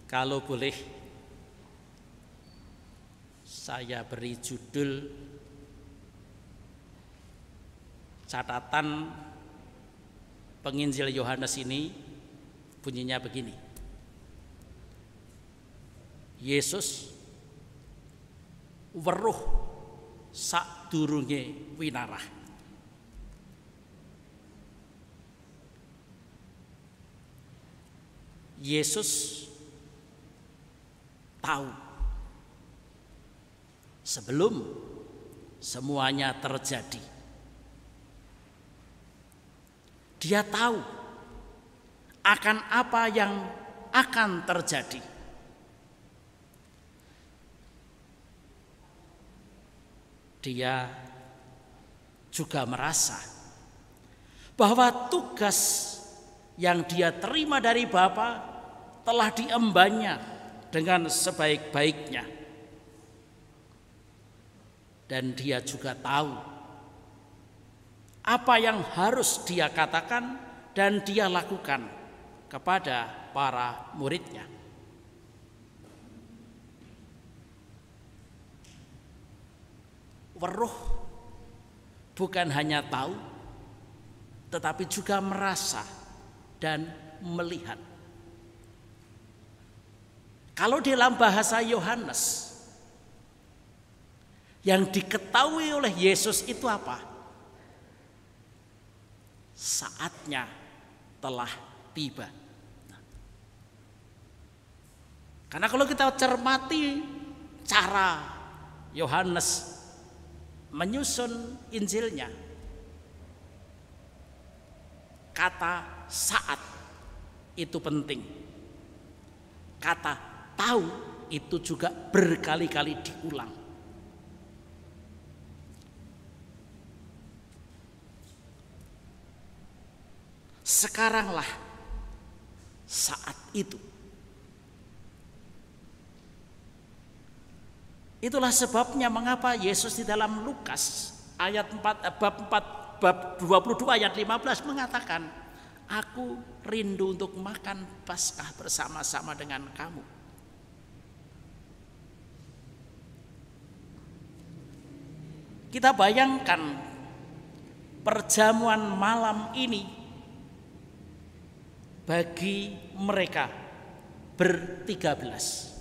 Kalau boleh saya beri judul catatan penginjil Yohanes ini, bunyinya begini: Yesus weruh sadurunge winarah. Yesus tahu sebelum semuanya terjadi. Dia tahu akan apa yang akan terjadi. Dia juga merasa bahwa tugas yang dia terima dari Bapa telah diembannya dengan sebaik-baiknya. Dan dia juga tahu apa yang harus dia katakan dan dia lakukan kepada para muridnya. Weruh bukan hanya tahu, tetapi juga merasa dan melihat. Kalau dalam bahasa Yohanes, yang diketahui oleh Yesus itu apa? Saatnya telah tiba. Karena kalau kita cermati cara Yohanes menyusun Injilnya, kata saat itu penting. Kata tahu itu juga berkali-kali diulang. Sekaranglah saat itu. Itulah sebabnya mengapa Yesus di dalam Lukas ayat 4 bab 22 ayat 15 mengatakan, aku rindu untuk makan Paskah bersama-sama dengan kamu. Kita bayangkan perjamuan malam ini bagi mereka ber-13.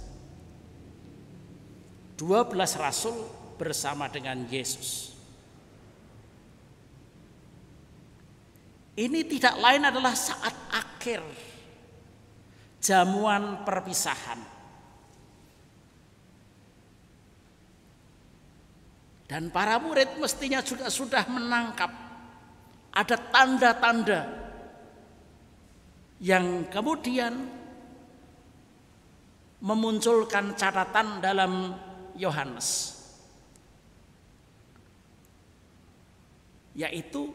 12 rasul bersama dengan Yesus. Ini tidak lain adalah saat akhir jamuan perpisahan. Dan para murid mestinya juga sudah menangkap ada tanda-tanda yang kemudian memunculkan catatan dalam Yohanes, yaitu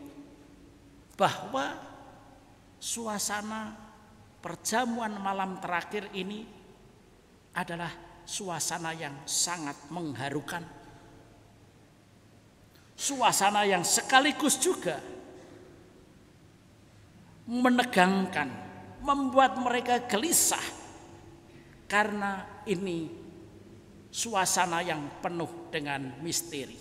bahwa suasana perjamuan malam terakhir ini adalah suasana yang sangat mengharukan. Suasana yang sekaligus juga menegangkan, membuat mereka gelisah, karena ini suasana yang penuh dengan misteri.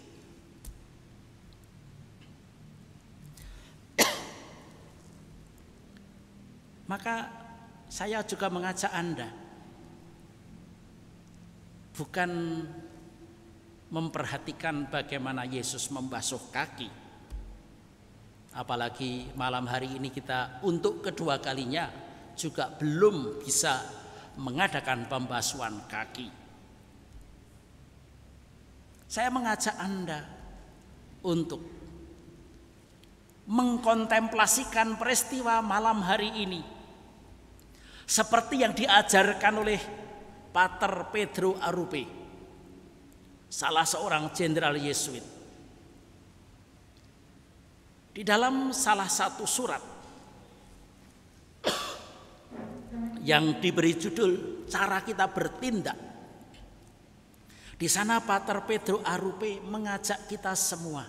Maka saya juga mengajak Anda bukan memperhatikan bagaimana Yesus membasuh kaki. Apalagi malam hari ini kita untuk kedua kalinya juga belum bisa mengadakan pembasuhan kaki. Saya mengajak Anda untuk mengkontemplasikan peristiwa malam hari ini seperti yang diajarkan oleh Pater Pedro Arupe, salah seorang jenderal Yesuit. Di dalam salah satu surat yang diberi judul Cara Kita Bertindak, di sana Pater Pedro Arupe mengajak kita semua,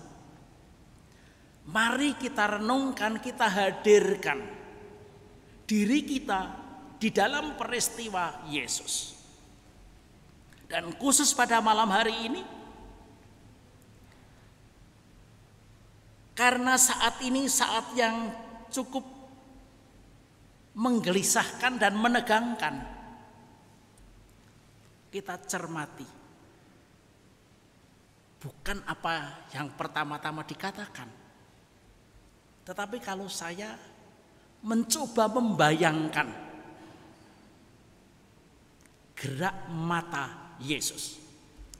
mari kita renungkan, kita hadirkan diri kita di dalam peristiwa Yesus. Dan khusus pada malam hari ini, karena saat ini saat yang cukup menggelisahkan dan menegangkan, kita cermati bukan apa yang pertama-tama dikatakan, tetapi kalau saya mencoba membayangkan gerak mata Yesus,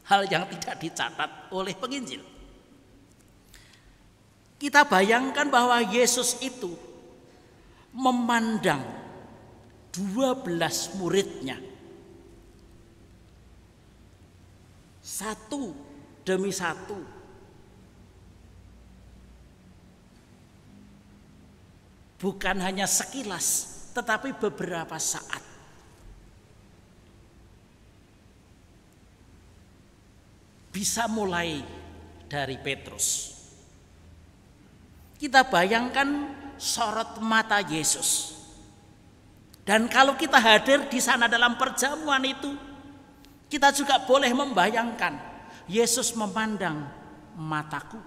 hal yang tidak dicatat oleh penginjil. Kita bayangkan bahwa Yesus itu memandang 12 muridnya, satu demi satu, bukan hanya sekilas, tetapi beberapa saat. Bisa mulai dari Petrus. Kita bayangkan sorot mata Yesus. Dan kalau kita hadir di sana dalam perjamuan itu, kita juga boleh membayangkan Yesus memandang mataku.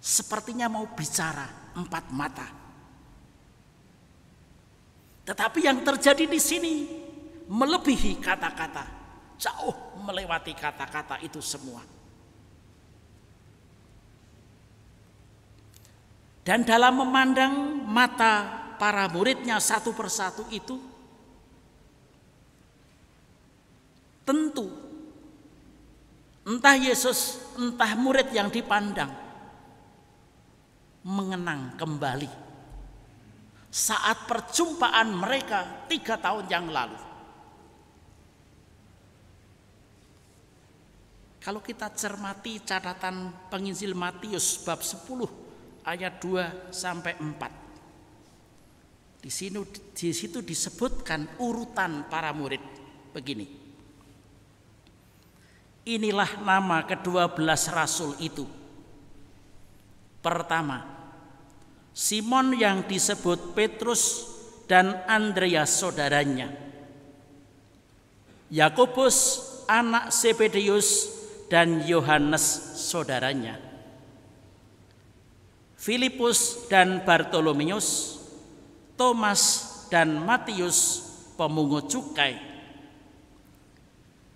Sepertinya mau bicara 4 mata. Tetapi yang terjadi di sini melebihi kata-kata, jauh melewati kata-kata itu semua. Dan dalam memandang mata para muridnya satu persatu itu, tentu entah Yesus, entah murid yang dipandang, mengenang kembali saat perjumpaan mereka 3 tahun yang lalu. Kalau kita cermati catatan penginjil Matius bab 10 ayat 2 sampai 4. Di situ disebutkan urutan para murid begini. Inilah nama ke-12 rasul itu. Pertama, Simon yang disebut Petrus dan Andreas saudaranya. Yakobus anak Zebedeus dan Yohanes saudaranya. Filipus dan Bartolomeus, Thomas dan Matius pemungut cukai,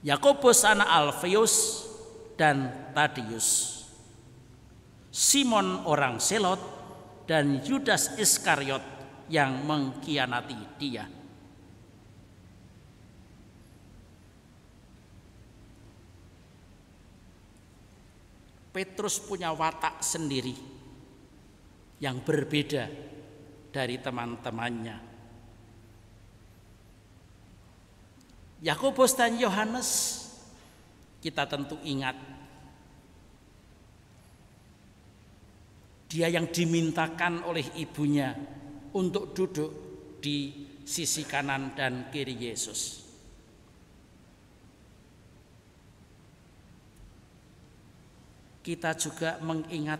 Yakobus anak Alfeus dan Tadius, Simon orang Selot dan Yudas Iskariot yang mengkhianati dia. Petrus punya watak sendiri yang berbeda dari teman-temannya. Yakobus dan Yohanes, kita tentu ingat, dia yang dimintakan oleh ibunya untuk duduk di sisi kanan dan kiri Yesus. Kita juga mengingat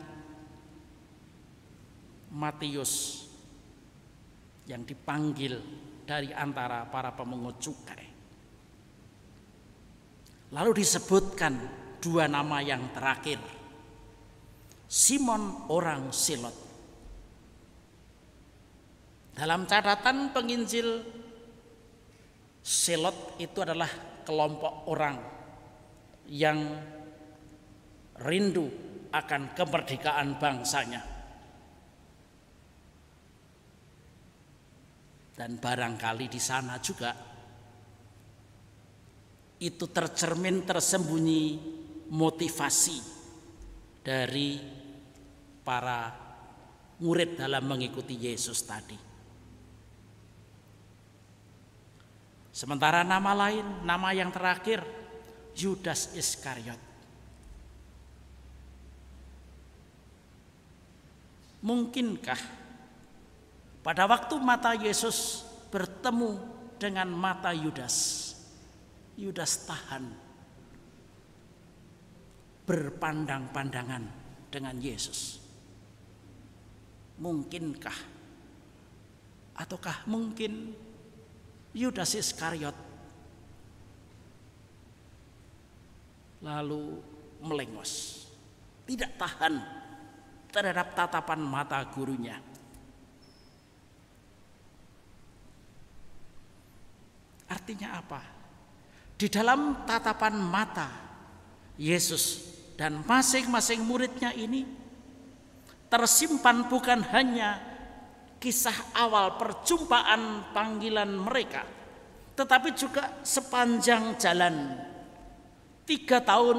Matius yang dipanggil dari antara para pemungut cukai. Lalu disebutkan 2 nama yang terakhir, Simon orang Selot. Dalam catatan penginjil, Selot itu adalah kelompok orang yang rindu akan kemerdekaan bangsanya. Dan barangkali di sana juga itu tersembunyi motivasi dari para murid dalam mengikuti Yesus tadi. Sementara nama lain, nama yang terakhir, Yudas Iskariot. Mungkinkah pada waktu mata Yesus bertemu dengan mata Yudas, Yudas tahan berpandang-pandangan dengan Yesus? Mungkinkah Ataukah mungkin Yudas Iskariot lalu melengos, tidak tahan terhadap tatapan mata gurunya. Artinya apa? Di dalam tatapan mata Yesus dan masing-masing muridnya ini tersimpan bukan hanya kisah awal perjumpaan panggilan mereka, tetapi juga sepanjang jalan 3 tahun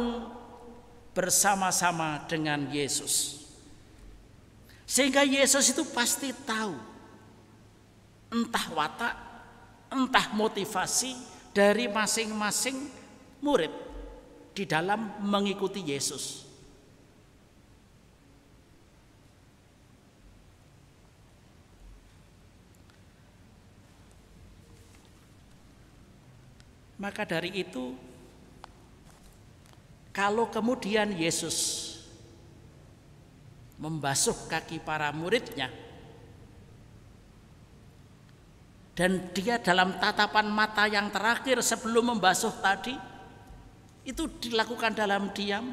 bersama-sama dengan Yesus. Sehingga Yesus itu pasti tahu entah watak, entah motivasi dari masing-masing murid di dalam mengikuti Yesus. Maka dari itu, kalau kemudian Yesus membasuh kaki para muridnya, dan dia dalam tatapan mata yang terakhir sebelum membasuh tadi, itu dilakukan dalam diam,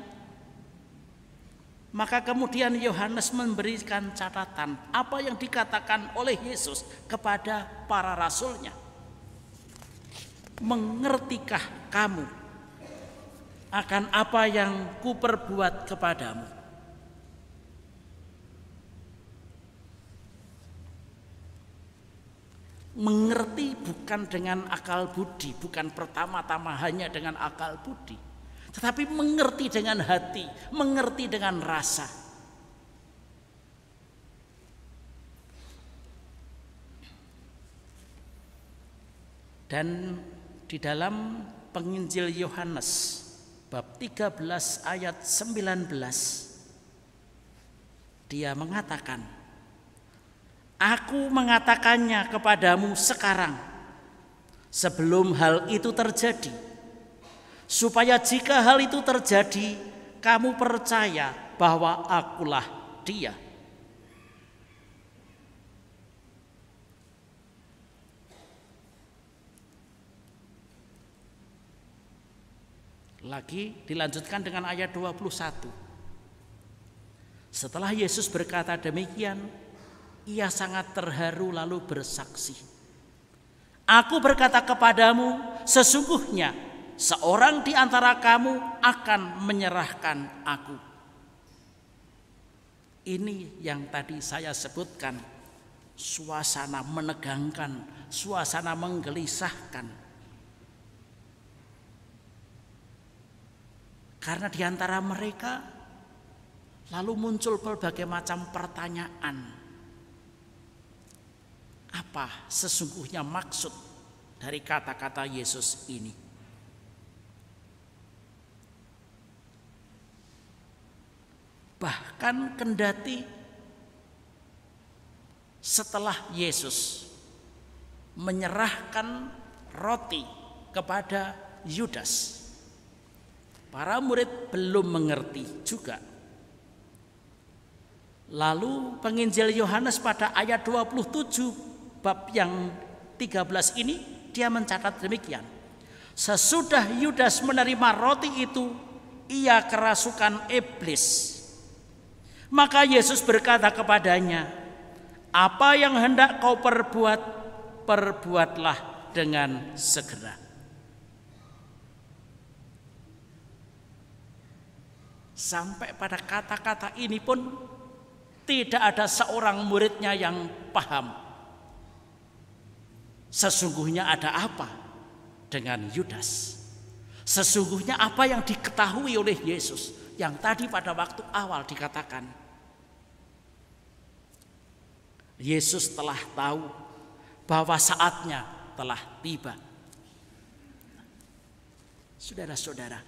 maka kemudian Yohanes memberikan catatan apa yang dikatakan oleh Yesus kepada para rasulnya. Mengertikah kamu akan apa yang kuperbuat kepadamu? Mengerti bukan dengan akal budi, bukan pertama-tama hanya dengan akal budi, tetapi mengerti dengan hati, mengerti dengan rasa. Dan di dalam penginjil Yohanes bab 13 ayat 19 dia mengatakan, aku mengatakannya kepadamu sekarang sebelum hal itu terjadi, supaya jika hal itu terjadi kamu percaya bahwa akulah dia. Lagi dilanjutkan dengan ayat 21. Setelah Yesus berkata demikian, ia sangat terharu lalu bersaksi, aku berkata kepadamu, sesungguhnya seorang di antara kamu akan menyerahkan aku. Ini yang tadi saya sebutkan, suasana menegangkan, suasana menggelisahkan. Karena di antara mereka lalu muncul berbagai macam pertanyaan. Apa sesungguhnya maksud dari kata-kata Yesus ini? Bahkan kendati setelah Yesus menyerahkan roti kepada Yudas, para murid belum mengerti juga. Lalu penginjil Yohanes pada ayat 27 bab yang 13 ini dia mencatat demikian. Sesudah Yudas menerima roti itu, ia kerasukan iblis. Maka Yesus berkata kepadanya, apa yang hendak kau perbuat, perbuatlah dengan segera. Sampai pada kata-kata ini pun tidak ada seorang muridnya yang paham sesungguhnya ada apa dengan Yudas. Sesungguhnya apa yang diketahui oleh Yesus yang tadi pada waktu awal dikatakan, Yesus telah tahu bahwa saatnya telah tiba. Saudara-saudara,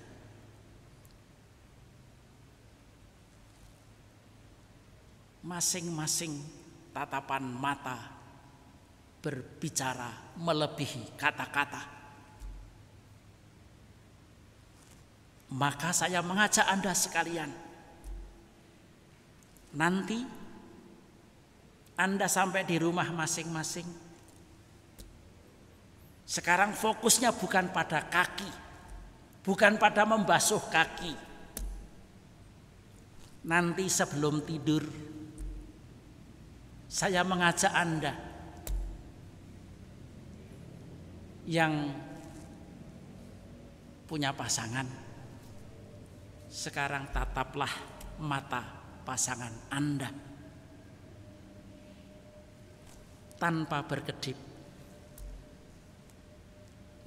masing-masing tatapan mata berbicara melebihi kata-kata. Maka saya mengajak Anda sekalian, nanti Anda sampai di rumah masing-masing, Sekarang fokusnya bukan pada kaki, bukan pada membasuh kaki. Nanti sebelum tidur, saya mengajak Anda yang punya pasangan, sekarang tataplah mata pasangan Anda tanpa berkedip.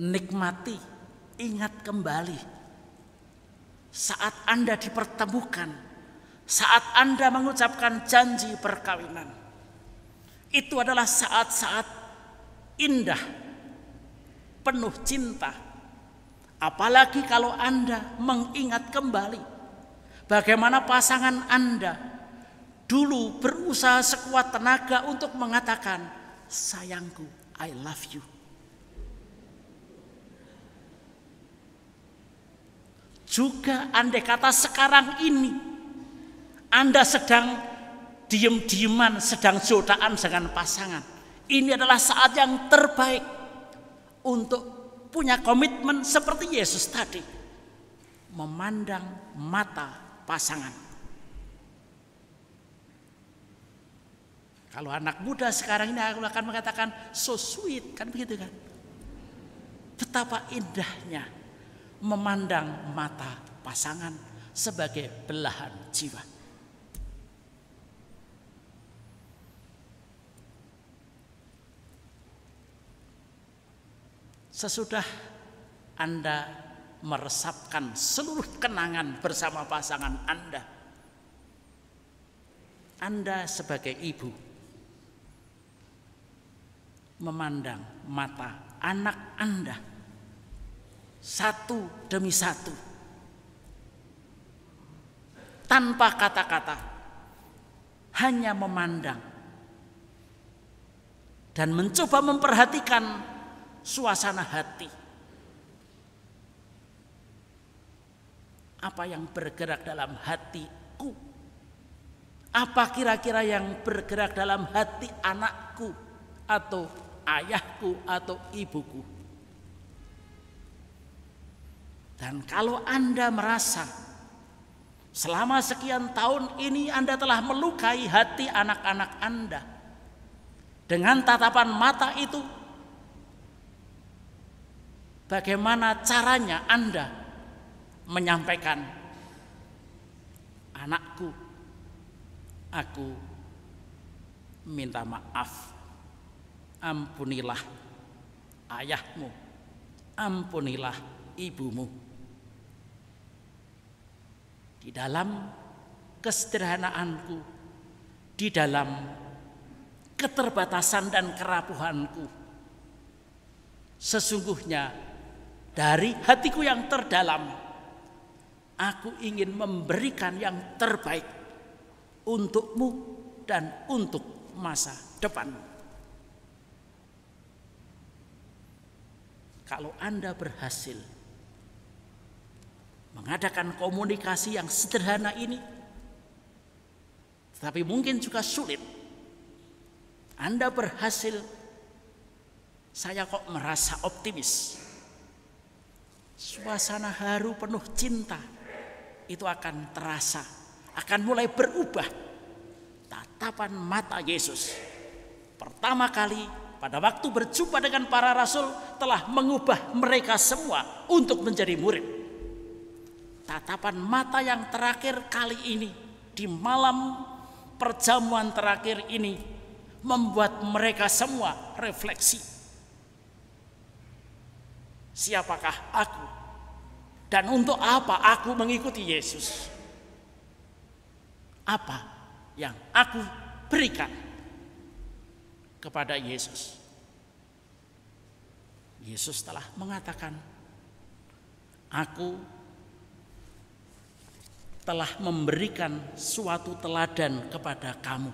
Nikmati, ingat kembali saat Anda dipertemukan, saat Anda mengucapkan janji perkawinan. Itu adalah saat-saat indah, penuh cinta. Apalagi kalau Anda mengingat kembali bagaimana pasangan Anda dulu berusaha sekuat tenaga untuk mengatakan, sayangku, I love you. Juga andai kata sekarang ini Anda sedang diem-dieman, sedang jodohan dengan pasangan, ini adalah saat yang terbaik untuk punya komitmen seperti Yesus tadi, memandang mata pasangan. Kalau anak muda sekarang ini akan mengatakan so sweet, kan begitu kan? Betapa indahnya memandang mata pasangan sebagai belahan jiwa. Sesudah Anda meresapkan seluruh kenangan bersama pasangan Anda sebagai ibu memandang mata anak Anda satu demi satu, tanpa kata-kata, hanya memandang dan mencoba memperhatikan suasana hati. Apa yang bergerak dalam hatiku? Apa kira-kira yang bergerak dalam hati anakku atau ayahku atau ibuku? Dan kalau Anda merasa selama sekian tahun ini Anda telah melukai hati anak-anak Anda dengan tatapan mata itu, bagaimana caranya Anda menyampaikan, anakku, aku minta maaf, ampunilah ayahmu, ampunilah ibumu. Di dalam kesederhanaanku, di dalam keterbatasan dan kerapuhanku, sesungguhnya dari hatiku yang terdalam, aku ingin memberikan yang terbaik untukmu dan untuk masa depan. Kalau Anda berhasil mengadakan komunikasi yang sederhana ini, tapi mungkin juga sulit, Anda berhasil, saya kok merasa optimis. Suasana haru penuh cinta itu akan terasa, akan mulai berubah. Tatapan mata Yesus pertama kali pada waktu berjumpa dengan para rasul telah mengubah mereka semua untuk menjadi murid. Tatapan mata yang terakhir kali ini, di malam perjamuan terakhir ini, membuat mereka semua refleksi. Siapakah aku? Dan untuk apa aku mengikuti Yesus? Apa yang aku berikan kepada Yesus? Yesus telah mengatakan, aku telah memberikan suatu teladan kepada kamu,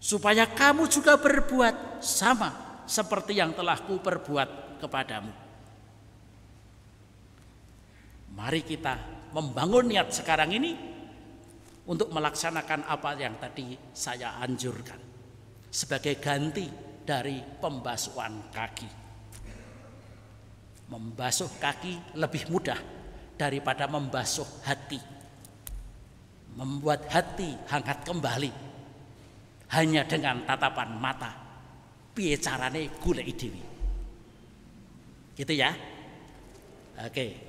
supaya kamu juga berbuat sama seperti yang telah kuperbuat kepadamu. Mari kita membangun niat sekarang ini untuk melaksanakan apa yang tadi saya anjurkan sebagai ganti dari pembasuhan kaki. Membasuh kaki lebih mudah daripada membasuh hati. Membuat hati hangat kembali hanya dengan tatapan mata. Piye carane goleki dhewe. Gitu ya. Oke.